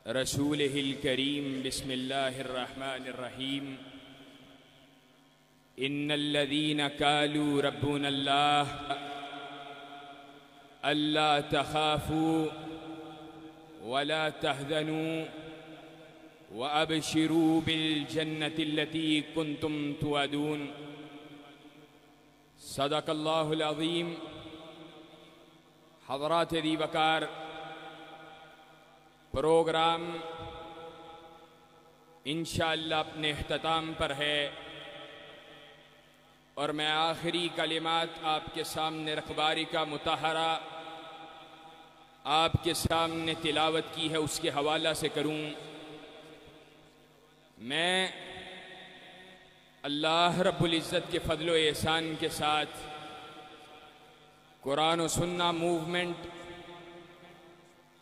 رسوله الكريم بسم الله الرحمن الرحيم إن الذين قالوا ربنا الله ألا تخافوا ولا تحزنوا وأبشروا بالجنة التي كنتم توعدون صدق الله العظيم۔ حضرات ذی وقار، پروگرام انشاءاللہ اپنے اختتام پر ہے اور میں آخری کلمات آپ کے سامنے رکھباری کا مطہرہ آپ کے سامنے تلاوت کی ہے اس کے حوالہ سے کروں۔ میں اللہ رب العزت کے فضل و احسان کے ساتھ قرآن و سنہ موومنٹ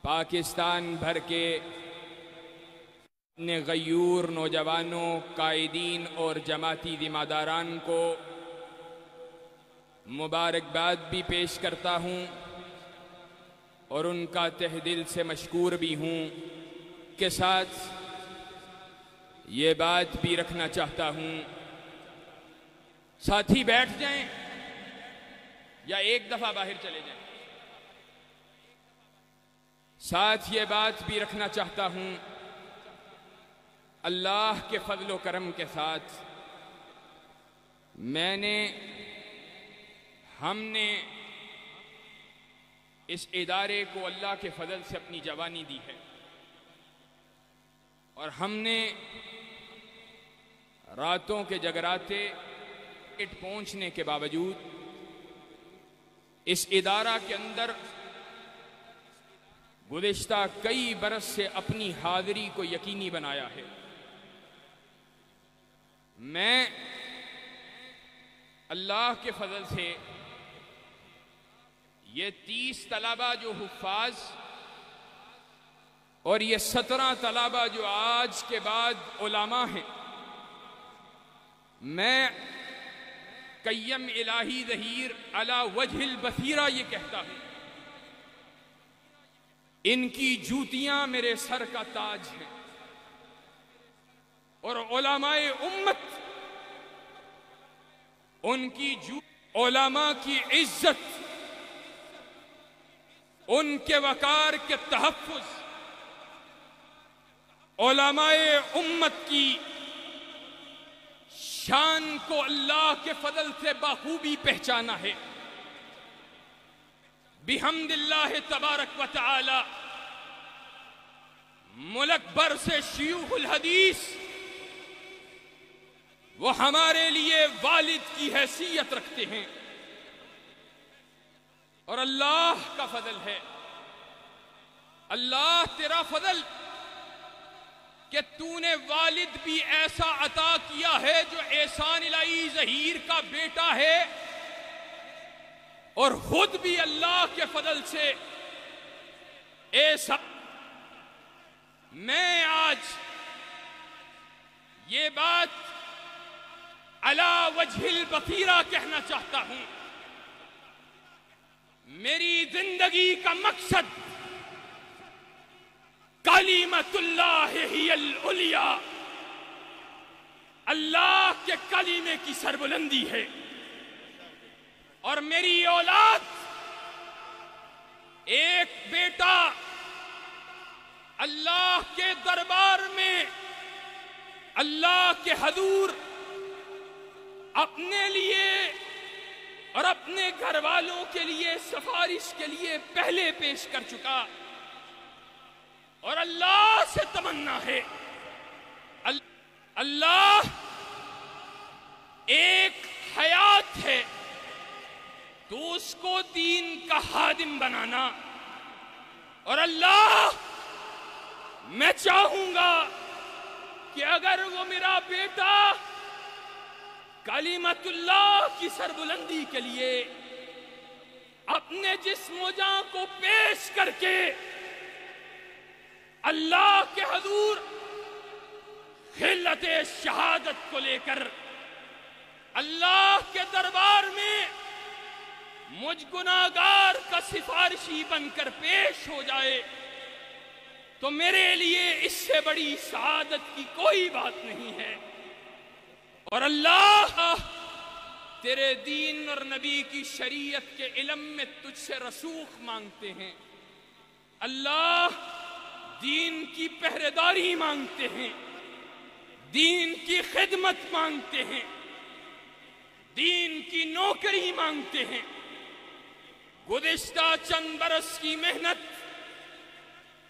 پاکستان بھر کے اپنے غیور نوجوانوں، قائدین اور جماعتی ذمہ داران کو مبارکباد بھی پیش کرتا ہوں اور ان کا تہ دل سے مشکور بھی ہوں۔ کے ساتھ یہ بات بھی رکھنا چاہتا ہوں، ساتھی بیٹھ جائیں یا ایک دفعہ باہر چلے جائیں۔ ساتھ یہ بات بھی رکھنا چاہتا ہوں، اللہ کے فضل و کرم کے ساتھ ہم نے اس ادارے کو اللہ کے فضل سے اپنی جوانی دی ہے اور ہم نے راتوں کے جگراتے پہنچنے کے باوجود اس ادارہ کے اندر گزشتہ کئی برس سے اپنی حاضری کو یقینی بنایا ہے۔ میں اللہ کے فضل سے یہ 30 طلبہ جو حفاظ اور یہ 17 طلبہ جو آج کے بعد علماء ہیں، میں قیم الہی ظہیر علی وجہ البصیرہ یہ کہتا ہوں، ان کی جوتیاں میرے سر کا تاج ہیں اور علماء امت ان کی علماء کی عزت، ان کے وقار کے تحفظ، علماء امت کی شان کو اللہ کے فضل سے بخوبی پہچانا ہے۔ بحمد اللہ تبارک و تعالی ملک بھر سے شیوخ الحدیث وہ ہمارے لیے والد کی حیثیت رکھتے ہیں اور اللہ کا فضل ہے، اللہ تیرا فضل کہ تو نے والد بھی ایسا عطا کیا ہے جو احسان الہی ظہیر کا بیٹا ہے اور خود بھی اللہ کے فضل سے ایسا۔ میں آج یہ بات علی وجہ البصیرہ کہنا چاہتا ہوں، میری زندگی کا مقصد کلمۃ اللہ ہی العلیٰ، اللہ کے کلمے کی سربلندی ہے اور میری اولاد ایک بیٹا اللہ کے دربار میں اللہ کے حضور اپنے لیے اور اپنے گھر والوں کے لیے سفارش کے لیے پہلے پیش کر چکا اور اللہ سے تمنا ہے اللہ ایک حیات ہے تو اس کو دین کا خادم بنانا، اور اللہ میں چاہوں گا کہ اگر وہ میرا بیٹا کلمۃ اللہ کی سربلندی کے لیے اپنے جسم و جاں کو پیش کر کے اللہ کے حضور خلت شہادت کو لے کر اللہ کے دربار میں مجھ گناہگار کا سفارشی بن کر پیش ہو جائے تو میرے لیے اس سے بڑی سعادت کی کوئی بات نہیں ہے۔ اور اللہ تیرے دین اور نبی کی شریعت کے علم میں تجھ سے رسوخ مانگتے ہیں، اللہ دین کی پہرےداری مانگتے ہیں، دین کی خدمت مانگتے ہیں، دین کی نوکری مانگتے ہیں۔ گزشتہ چند برس کی محنت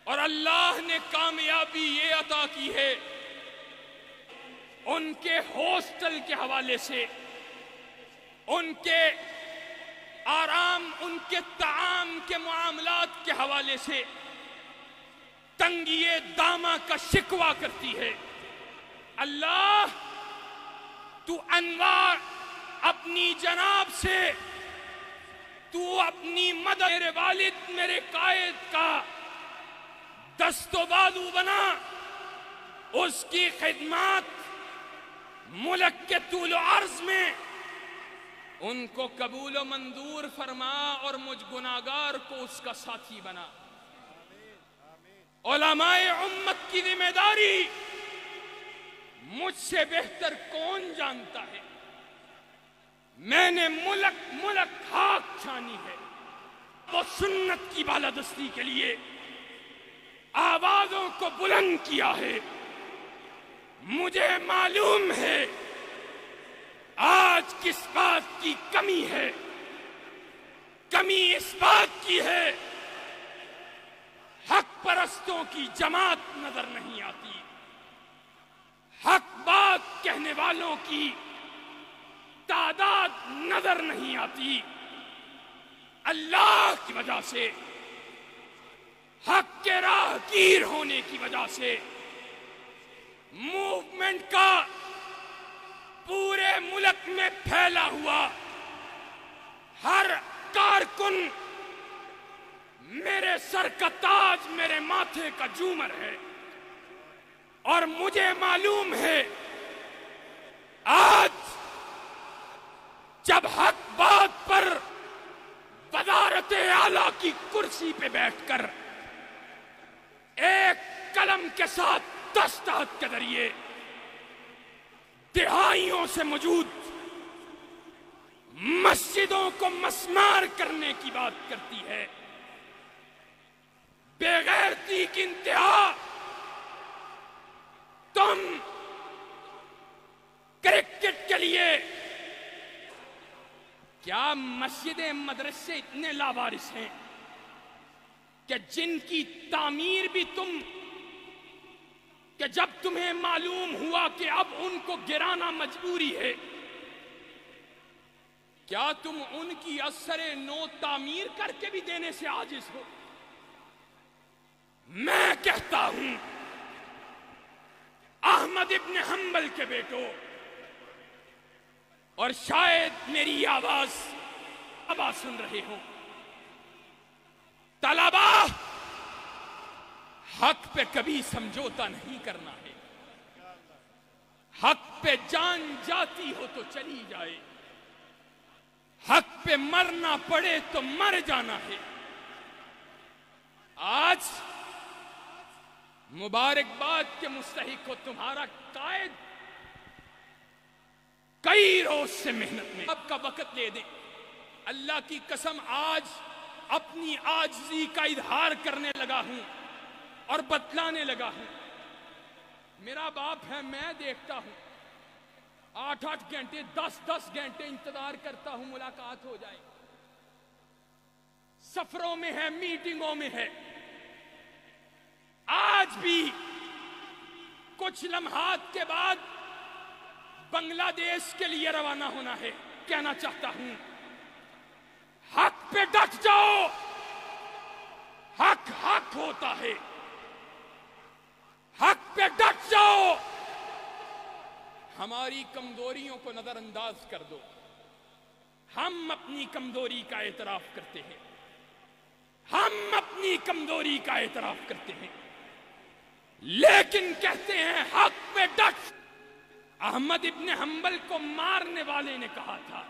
اور اللہ نے کامیابی یہ عطا کی ہے، ان کے ہاسٹل کے حوالے سے، ان کے آرام، ان کے طعام کے معاملات کے حوالے سے تنگی دامہ کا شکوہ کرتی ہے۔ اللہ تو انوار اپنی جناب سے، تو اپنی مدد میرے والد میرے قائد کا دست و بازو بنا، اس کی خدمات ملک کے طول و عرض میں ان کو قبول و منظور فرما، اور مجھ گناہگار کو اس کا ساتھی بنا۔ علماء امت کی ذمہ داری مجھ سے بہتر کون جانتا ہے؟ میں نے ملک خاک چھانی ہے، وہ سنت کی بالادستی کے لیے آوازوں کو بلند کیا ہے۔ مجھے معلوم ہے آج کس بات کی کمی ہے، کمی اس بات کی ہے حق پرستوں کی جماعت نظر نہیں آتی، حق بات کہنے والوں کی تعداد نظر نہیں آتی۔ اللہ کی وجہ سے، حق کے راہگیر ہونے کی وجہ سے موومنٹ کا پورے ملک میں پھیلا ہوا ہر کارکن میرے سر کا تاج، میرے ماتھے کا جومر ہے، اور مجھے معلوم ہے آج جب حق بات پر وزارت اعلیٰ کی کرسی پہ بیٹھ کر ایک قلم کے ساتھ دستخط کے ذریعے دہائیوں سے موجود مسجدوں کو مسمار کرنے کی بات کرتی ہے، بے غیرتی کی انتہا۔ تم کرکٹ کے لیے کیا مسجدیں مدرسے اتنے لاوارث ہیں کہ جن کی تعمیر بھی کہ جب تمہیں معلوم ہوا کہ اب ان کو گرانا مجبوری ہے، کیا تم ان کی اثر نو تعمیر کر کے بھی دینے سے عاجز ہو؟ میں کہتا ہوں احمد ابن حنبل کے بیٹوں، اور شاید میری آواز سن رہے ہوں، طلبا، حق پہ کبھی سمجھوتا نہیں کرنا ہے۔ حق پہ جان جاتی ہو تو چلی جائے، حق پہ مرنا پڑے تو مر جانا ہے۔ آج مبارکباد کے مستحق ہو تمہارا قائد، کئی روز سے محنت میں اب کا وقت لے دیں۔ اللہ کی قسم آج اپنی عاجزی کا اظہار کرنے لگا ہوں اور بتلانے لگا ہوں۔ میرا باپ ہے، میں دیکھتا ہوں 8-8 گھنٹے 10-10 گھنٹے انتظار کرتا ہوں ملاقات ہو جائے، سفروں میں ہے، میٹنگوں میں ہے۔ آج بھی کچھ لمحات کے بعد بنگلہ دیش کے لیے روانہ ہونا ہے۔ کہنا چاہتا ہوں حق پہ ڈٹ جاؤ، حق حق ہوتا ہے، حق پہ ڈٹ جاؤ۔ ہماری کمزوریوں کو نظر انداز کر دو، ہم اپنی کمزوری کا اعتراف کرتے ہیں، ہم اپنی کمزوری کا اعتراف کرتے ہیں، لیکن کہتے ہیں حق پہ ڈٹ۔ احمد ابن حنبل کو مارنے والے نے کہا تھا،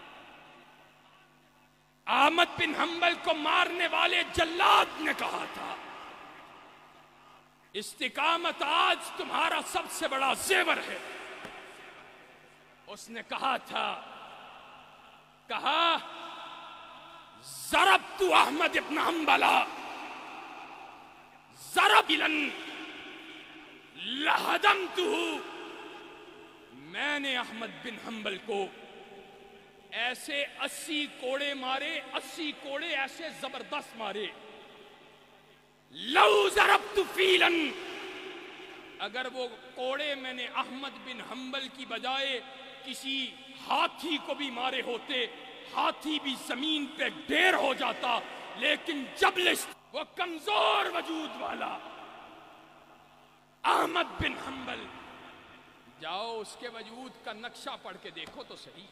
احمد بن حنبل کو مارنے والے جلاد نے کہا تھا استقامت آج تمہارا سب سے بڑا زیور ہے. اس نے کہا ضربت احمد ابن حنبل ضربا لہدمتہ، میں نے احمد بن حنبل کو ایسے 80 کوڑے مارے، 80 کوڑے ایسے زبردست مارے. لو ضربت فیلا، اگر وہ کوڑے میں نے احمد بن حنبل کی بجائے کسی ہاتھی کو بھی مارے ہوتے، ہاتھی بھی زمین پہ ڈھیر ہو جاتا. لیکن جبلس، وہ کمزور وجود والا احمد بن حنبل، جاؤ اس کے وجود کا نقشہ پڑھ کے دیکھو تو صحیح.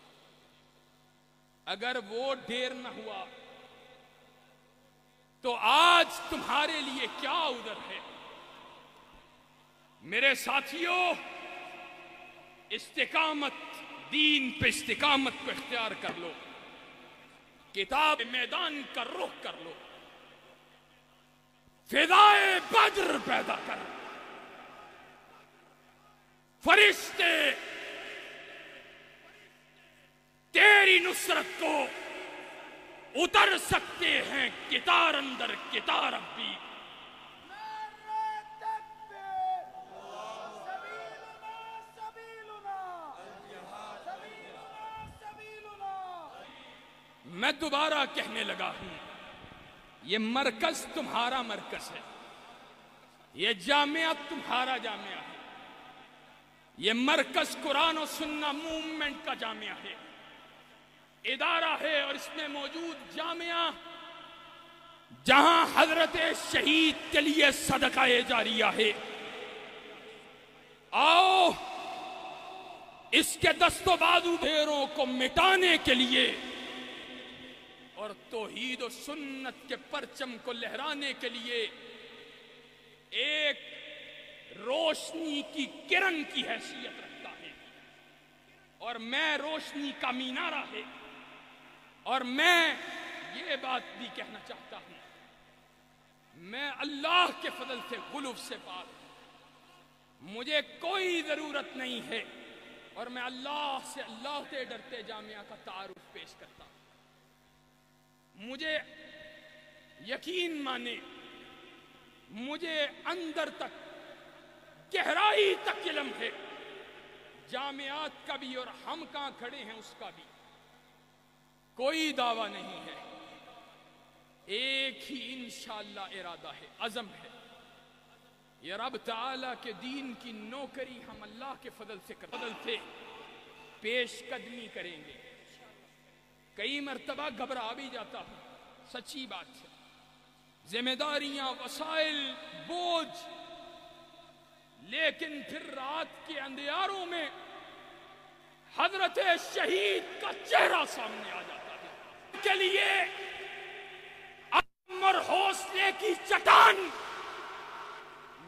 اگر وہ ڈھیر نہ ہوا تو آج تمہارے لیے کیا ادھر ہے. میرے ساتھیوں، استقامت، دین پہ استقامت کو اختیار کر لو، کتاب میدان کا رخ کر لو، فدائے بدر پیدا کر. فرشتے تیری نصرت کو اتر سکتے ہیں کتار اندر کتار اب بھی. میں دوبارہ کہنے لگا ہوں، یہ مرکز تمہارا مرکز ہے، یہ جامعہ تمہارا جامعہ ہے، یہ مرکز قرآن و سنہ موومنٹ کا جامعہ ہے، ادارہ ہے. اور اس میں موجود جامعہ جہاں حضرت شہید کے لیے صدقہ جاریہ ہے. آؤ اس کے دست و بازو ڈھیروں کو مٹانے کے لیے اور توحید و سنت کے پرچم کو لہرانے کے لیے ایک روشنی کی کرن کی حیثیت رکھتا ہے. اور میں روشنی کا مینارہ ہے. اور میں یہ بات بھی کہنا چاہتا ہوں، میں اللہ کے فضل سے غلو سے پاک ہوں، مجھے کوئی ضرورت نہیں ہے. اور میں اللہ سے ڈرتے جامعہ کا تعارف پیش کرتا ہوں. مجھے یقین مانے، مجھے اندر تک گہرائی تک علم ہے جامعات کا بھی، اور ہم کہاں کھڑے ہیں اس کا بھی. کوئی دعویٰ نہیں ہے، ایک ہی انشاءاللہ ارادہ ہے، عزم ہے. یہ رب تعالیٰ کے دین کی نوکری ہم اللہ کے فضل سے پیش قدمی کریں گے. کئی مرتبہ گھبرا بھی جاتا ہوں، سچی بات ہے، ذمہ داریاں، وسائل، بوجھ، لیکن پھر رات کے اندھیاروں میں حضرت شہید کا چہرہ سامنے آ جاتا ہے. کے لیے عزم اور حوصلے کی چٹان،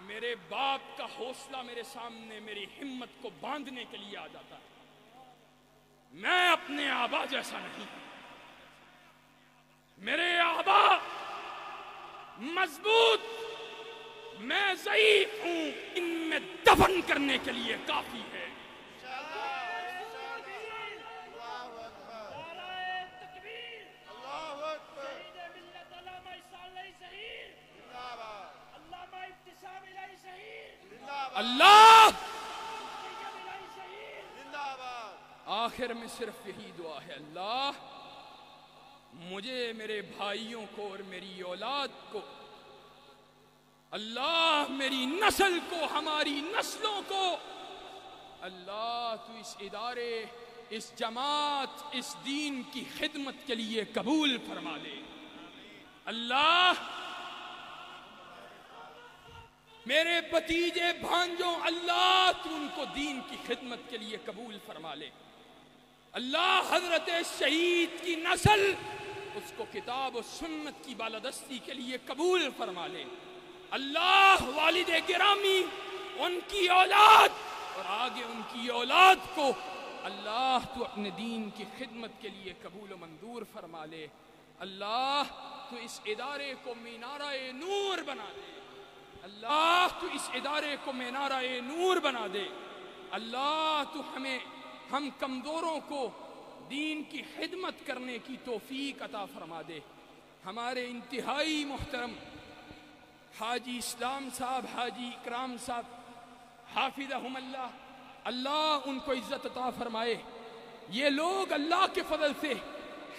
میرے باپ کا حوصلہ میرے سامنے میری ہمت کو باندھنے کے لیے آ جاتا ہے. میں اپنے آبا جیسا نہیں، میرے آبا مضبوط، میں ضعیف ہوں، ان میں دفن کرنے کے لیے کافی ہے. اللہ آخر میں صرف یہی دعا ہے، اللہ مجھے، میرے بھائیوں کو اور میری اولاد کو، اللہ میری نسل کو، ہماری نسلوں کو، اللہ تو اس ادارے، اس جماعت، اس دین کی خدمت کے لیے قبول فرما لے. اللہ میرے بھتیجے بھانجوں، اللہ تو ان کو دین کی خدمت کے لیے قبول فرما لے. اللہ حضرت شہید کی نسل، اس کو کتاب و سنت کی بالادستی کے لیے قبول فرما لے. اللہ والد گرامی، ان کی اولاد اور آگے ان کی اولاد کو اللہ تو اپنے دین کی خدمت کے لیے قبول و منظور فرما لے. اللہ تو اس ادارے کو مینارہ نور بنا دے. اللہ اللہ تو اس ادارے کو مینارہ نور بنا دے. اللہ تو ہم کمزوروں کو دین کی خدمت کرنے کی توفیق عطا فرما دے. ہمارے انتہائی محترم حاجی اسلام صاحب، حاجی اکرام صاحب حافظہم اللہ، اللہ ان کو عزت عطا فرمائے. یہ لوگ اللہ کے فضل سے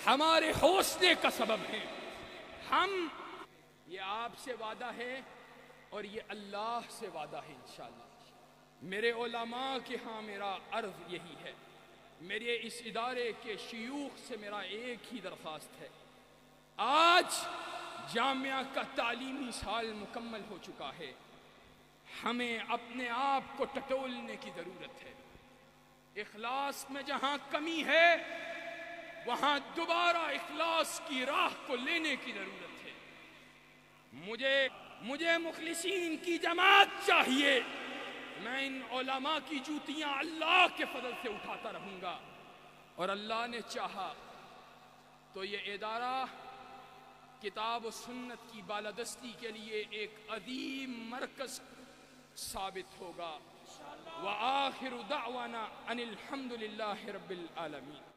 ہمارے حوصلے کا سبب ہیں. یہ آپ سے وعدہ ہے اور یہ اللہ سے وعدہ ہے انشاءاللہ. میرے علماء کے ہاں میرا عرض یہی ہے، میرے اس ادارے کے شیوخ سے میرا ایک ہی درخواست ہے. آج جامعہ کا تعلیمی سال مکمل ہو چکا ہے. ہمیں اپنے آپ کو ٹٹولنے کی ضرورت ہے. اخلاص میں جہاں کمی ہے وہاں دوبارہ اخلاص کی راہ کو لینے کی ضرورت ہے. مجھے مخلصین کی جماعت چاہیے. میں ان علماء کی جوتیاں اللہ کے فضل سے اٹھاتا رہوں گا، اور اللہ نے چاہا تو یہ ادارہ کتاب و سنت کی بالادستی کے لیے ایک عظیم مرکز ثابت ہوگا. وآخر دعوانا ان الحمد للہ رب العالمین.